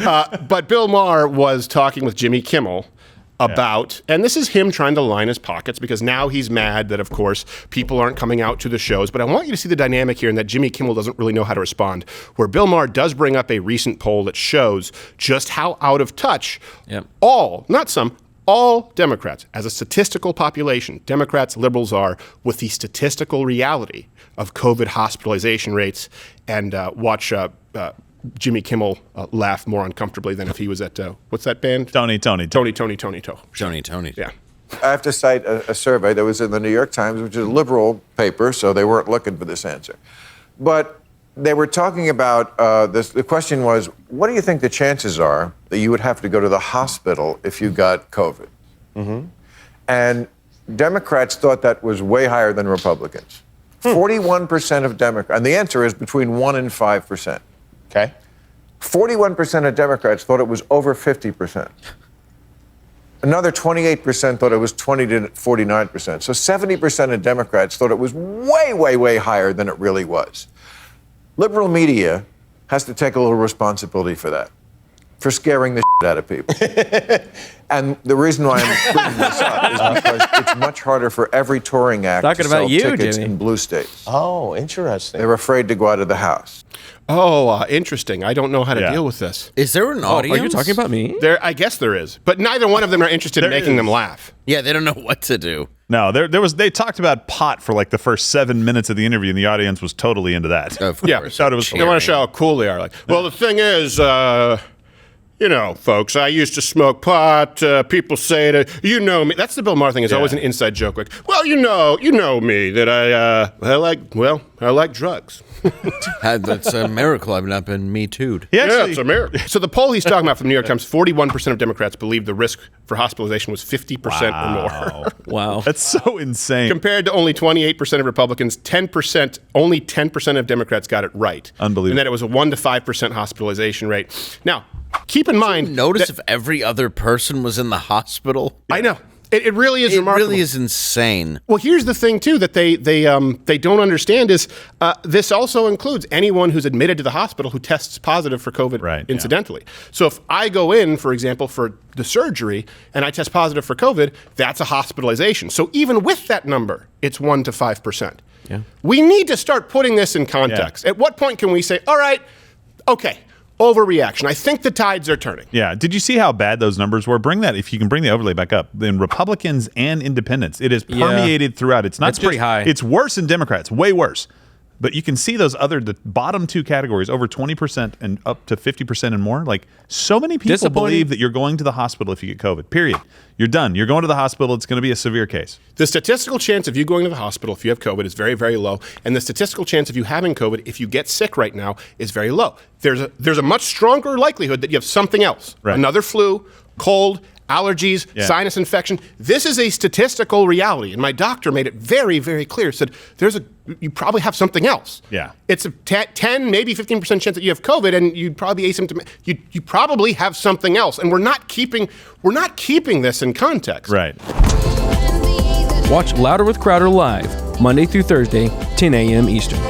But Bill Maher was talking with Jimmy Kimmel about, and this is him trying to line his pockets because now he's mad that, of course, people aren't coming out to the shows. But I want you to see the dynamic here and that Jimmy Kimmel doesn't really know how to respond, where Bill Maher does bring up a recent poll that shows just how out of touch all, not some, all Democrats, as a statistical population, Democrats, liberals are with the statistical reality of COVID hospitalization rates. And watch Jimmy Kimmel laugh more uncomfortably than if he was at, what's that band? Tony. Tony. Yeah. I have to cite a survey that was in the New York Times, which is a liberal paper, so they weren't looking for this answer. But they were talking about this. The question was, what do you think the chances are that you would have to go to the hospital if you got COVID? Mm-hmm. And Democrats thought that was way higher than Republicans. 41% of Democrats, and the answer is between 1 and 5%. Okay. 41% of Democrats thought it was over 50%. Another 28% thought it was 20 to 49%. So 70% of Democrats thought it was way, way, way higher than it really was. Liberal media has to take a little responsibility for that, for scaring the shit out of people. And the reason why I'm bringing this up is because it's much harder for every touring act to sell tickets in blue states. Oh, interesting. They're afraid to go out of the house. Oh, interesting. I don't know how to deal with this. Is there an audience? Are you talking about me? I guess there is, but neither one of them are interested in making them laugh. Yeah, they don't know what to do. No, they talked about pot for like the first 7 minutes of the interview, and the audience was totally into that. Of course. They want to show how cool they are. Like, well, the thing is, you know, folks, I used to smoke pot. People say that, you know me. That's the Bill Maher thing. It's always an inside joke. Like, well, you know me that I like drugs. That's a miracle I've not been Me Too'd. Yeah, it's a miracle. So the poll he's talking about from the New York Times, 41% of Democrats believe the risk for hospitalization was 50% or more. Wow. That's so insane. Compared to only 28% of Republicans, only 10% of Democrats got it right. Unbelievable. And that it was a 1 to 5% hospitalization rate. Now, keep in mind. Notice if every other person was in the hospital. I know. It really is remarkable. It really is insane. Well, here's the thing, too, that they don't understand is this also includes anyone who's admitted to the hospital who tests positive for COVID incidentally. Yeah. So if I go in, for example, for the surgery and I test positive for COVID, that's a hospitalization. So even with that number, it's 1 to 5%. Yeah. We need to start putting this in context. Yeah. At what point can we say, all right, okay, overreaction. I think the tides are turning. Yeah. Did you see how bad those numbers were? If you can bring the overlay back up, then Republicans and independents, it is permeated throughout. It's not just pretty high. It's worse in Democrats, way worse. But you can see the bottom two categories, over 20% and up to 50% and more. Like, so many people believe that you're going to the hospital if you get COVID, period. You're done. You're going to the hospital. It's going to be a severe case. The statistical chance of you going to the hospital if you have COVID is very, very low. And the statistical chance of you having COVID if you get sick right now is very low. There's a much stronger likelihood that you have something else. Right. Another flu, cold, allergies, sinus infection. This is a statistical reality. And my doctor made it very, very clear. Said, you probably have something else. Yeah. It's a 10, maybe 15% chance that you have COVID and you'd probably be asymptomatic. You probably have something else. And we're not keeping this in context. Right. Watch Louder with Crowder live, Monday through Thursday, 10 a.m. Eastern.